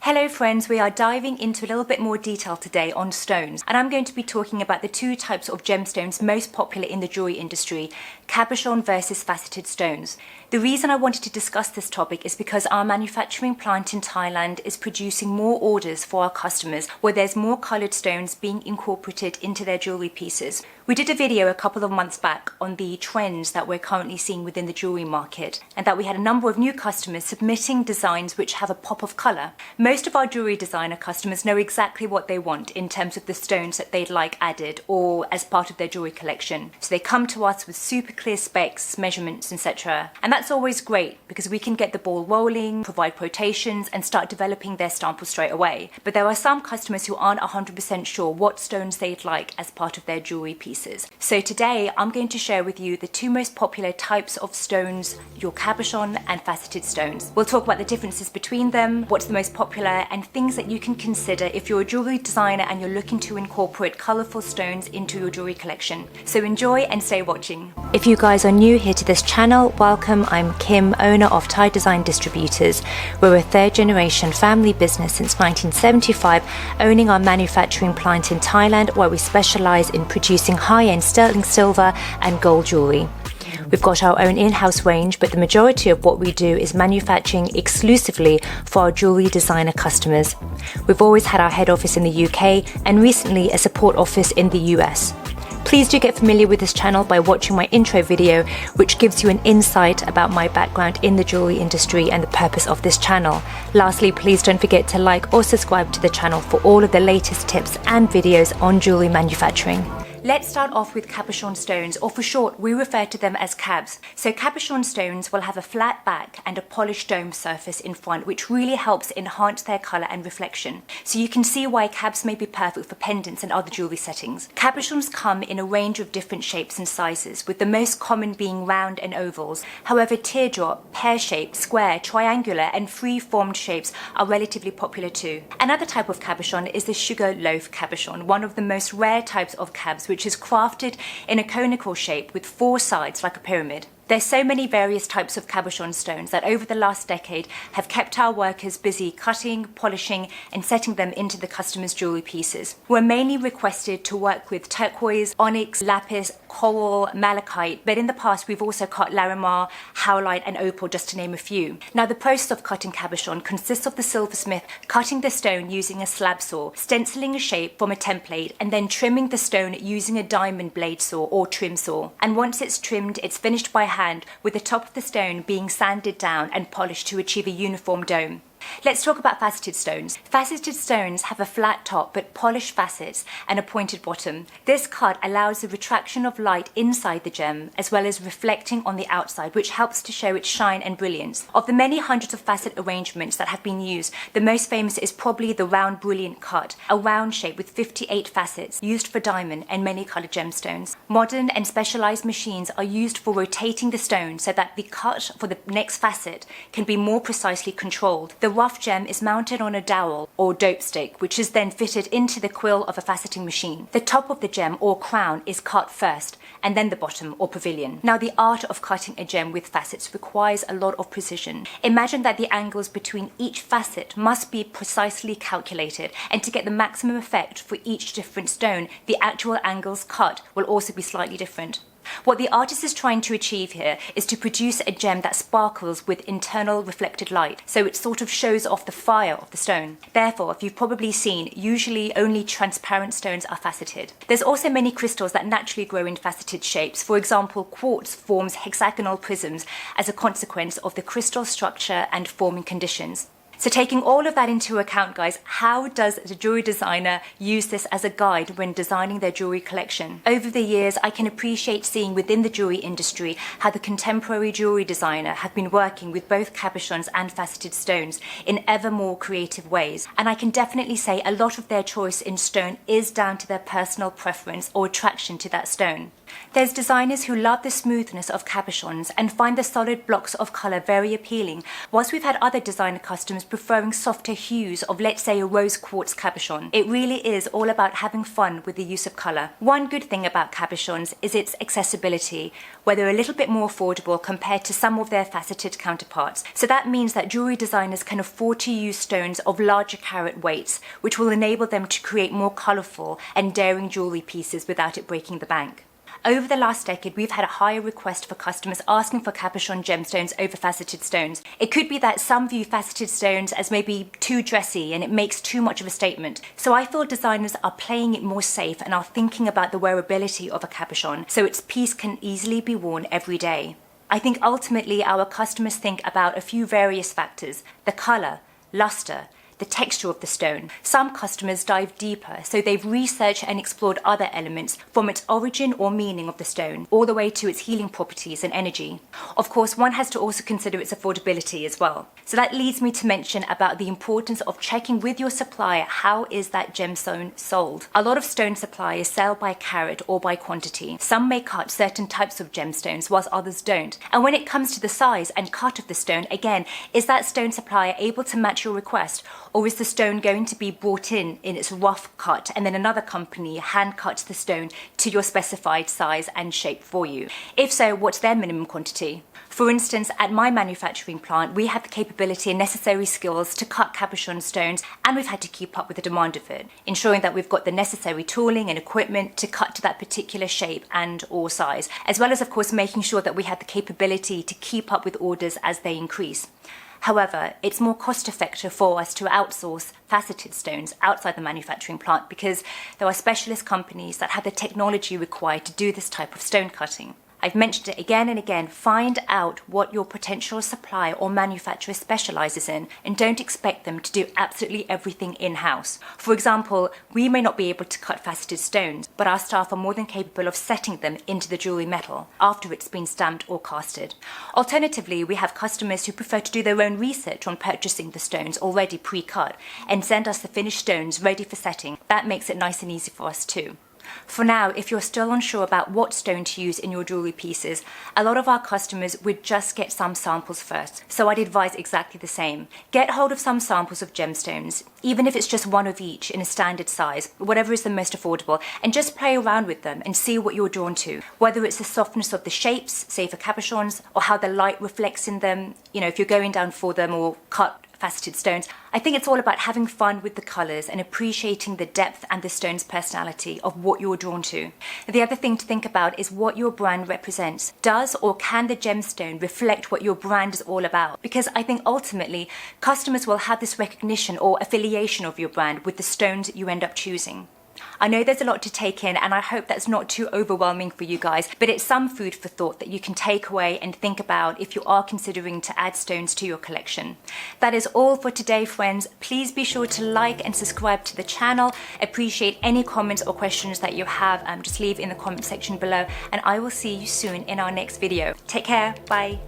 Hello friends, we are diving into a little bit more detail today on stones, and I'm going to be talking about the two types of gemstones most popular in the jewelry industry, cabochon versus faceted stones. The reason I wanted to discuss this topic is because our manufacturing plant in Thailand is producing more orders for our customers where there's more coloured stones being incorporated into their jewelry pieces. We did a video a couple of months back on the trends that we're currently seeing within the jewelry market, and that we had a number of new customers submitting designs which have a pop of colour. Most of our jewelry designer customers know exactly what they want in terms of the stones that they'd like added or as part of their jewelry collection. So they come to us with super clear specs, measurements, etc. And that's always great because we can get the ball rolling, provide quotations and start developing their sample straight away. But there are some customers who aren't 100% sure what stones they'd like as part of their jewelry pieces. So today I'm going to share with you the two most popular types of stones, your cabochon and faceted stones. We'll talk about the differences between them, what's the most popular, and things that you can consider if you're a jewelry designer and you're looking to incorporate colourful stones into your jewelry collection. So enjoy and stay watching. If you guys are new here to this channel, welcome. I'm Kim, owner of Thai Design Distributors. We're a third generation family business since 1975, owning our manufacturing plant in Thailand where we specialise in producing high-end sterling silver and gold jewellery. We've got our own in-house range, but the majority of what we do is manufacturing exclusively for our jewellery designer customers. We've always had our head office in the UK and recently a support office in the US. Please do get familiar with this channel by watching my intro video, which gives you an insight about my background in the jewellery industry and the purpose of this channel. Lastly, please don't forget to like or subscribe to the channel for all of the latest tips and videos on jewellery manufacturing. Let's start off with cabochon stones, or for short, we refer to them as cabs. So cabochon stones will have a flat back and a polished dome surface in front, which really helps enhance their colour and reflection. So you can see why cabs may be perfect for pendants and other jewellery settings. Cabochons come in a range of different shapes and sizes, with the most common being round and ovals. However, teardrop, pear-shaped, square, triangular and free-formed shapes are relatively popular too. Another type of cabochon is the sugar loaf cabochon, one of the most rare types of cabs, which is crafted in a conical shape with four sides like a pyramid. There's so many various types of cabochon stones that over the last decade have kept our workers busy cutting, polishing and setting them into the customer's jewellery pieces. We're mainly requested to work with turquoise, onyx, lapis, coral, malachite, but in the past we've also cut larimar, howlite and opal, just to name a few. Now the process of cutting cabochon consists of the silversmith cutting the stone using a slab saw, stenciling a shape from a template and then trimming the stone using a diamond blade saw or trim saw. And once it's trimmed, it's finished by hand, with the top of the stone being sanded down and polished to achieve a uniform dome. Let's talk about faceted stones. Faceted stones have a flat top but polished facets and a pointed bottom. This cut allows the retraction of light inside the gem as well as reflecting on the outside, which helps to show its shine and brilliance. Of the many hundreds of facet arrangements that have been used, the most famous is probably the round brilliant cut, a round shape with 58 facets used for diamond and many coloured gemstones. Modern and specialised machines are used for rotating the stone so that the cut for the next facet can be more precisely controlled. The rough gem is mounted on a dowel or dope stick, which is then fitted into the quill of a faceting machine. The top of the gem or crown is cut first and then the bottom or pavilion. Now the art of cutting a gem with facets requires a lot of precision. Imagine that the angles between each facet must be precisely calculated, and to get the maximum effect for each different stone, the actual angles cut will also be slightly different. What the artist is trying to achieve here is to produce a gem that sparkles with internal reflected light, so it sort of shows off the fire of the stone. Therefore, if you've probably seen, usually only transparent stones are faceted. There's also many crystals that naturally grow in faceted shapes. For example, quartz forms hexagonal prisms as a consequence of the crystal structure and forming conditions. So taking all of that into account, guys, how does the jewelry designer use this as a guide when designing their jewelry collection? Over the years, I can appreciate seeing within the jewelry industry how the contemporary jewelry designer have been working with both cabochons and faceted stones in ever more creative ways. And I can definitely say a lot of their choice in stone is down to their personal preference or attraction to that stone. There's designers who love the smoothness of cabochons and find the solid blocks of colour very appealing, whilst we've had other designer customers preferring softer hues of, let's say, a rose quartz cabochon. It really is all about having fun with the use of colour. One good thing about cabochons is its accessibility, where they're a little bit more affordable compared to some of their faceted counterparts. So that means that jewellery designers can afford to use stones of larger carat weights, which will enable them to create more colourful and daring jewellery pieces without it breaking the bank. Over the last decade, we've had a higher request for customers asking for cabochon gemstones over faceted stones. It could be that some view faceted stones as maybe too dressy and it makes too much of a statement. So I feel designers are playing it more safe and are thinking about the wearability of a cabochon so its piece can easily be worn every day. I think ultimately our customers think about a few various factors: the colour, lustre, the texture of the stone. Some customers dive deeper, so they've researched and explored other elements from its origin or meaning of the stone, all the way to its healing properties and energy. Of course, one has to also consider its affordability as well. So that leads me to mention about the importance of checking with your supplier how is that gemstone sold. A lot of stone suppliers sell by carat or by quantity. Some may cut certain types of gemstones whilst others don't. And when it comes to the size and cut of the stone, again, is that stone supplier able to match your request? Or is the stone going to be brought in its rough cut and then another company hand cuts the stone to your specified size and shape for you? If so, what's their minimum quantity? For instance, at my manufacturing plant, we have the capability and necessary skills to cut cabochon stones, and we've had to keep up with the demand of it, ensuring that we've got the necessary tooling and equipment to cut to that particular shape and or size, as well as, of course, making sure that we have the capability to keep up with orders as they increase. However, it's more cost-effective for us to outsource faceted stones outside the manufacturing plant because there are specialist companies that have the technology required to do this type of stone cutting. I've mentioned it again and again, find out what your potential supplier or manufacturer specialises in and don't expect them to do absolutely everything in-house. For example, we may not be able to cut faceted stones, but our staff are more than capable of setting them into the jewellery metal after it's been stamped or casted. Alternatively, we have customers who prefer to do their own research on purchasing the stones already pre-cut and send us the finished stones ready for setting. That makes it nice and easy for us too. For now, if you're still unsure about what stone to use in your jewellery pieces, a lot of our customers would just get some samples first, so I'd advise exactly the same. Get hold of some samples of gemstones, even if it's just one of each in a standard size, whatever is the most affordable, and just play around with them and see what you're drawn to, whether it's the softness of the shapes, say for cabochons, or how the light reflects in them, if you're going down for them or cut faceted stones. I think it's all about having fun with the colours and appreciating the depth and the stone's personality of what you're drawn to. The other thing to think about is what your brand represents. Does or can the gemstone reflect what your brand is all about? Because I think ultimately customers will have this recognition or affiliation of your brand with the stones you end up choosing. I know there's a lot to take in and I hope that's not too overwhelming for you guys, but it's some food for thought that you can take away and think about if you are considering to add stones to your collection. That is all for today, friends. Please be sure to like and subscribe to the channel. Appreciate any comments or questions that you have, just leave in the comment section below and I will see you soon in our next video. Take care, bye.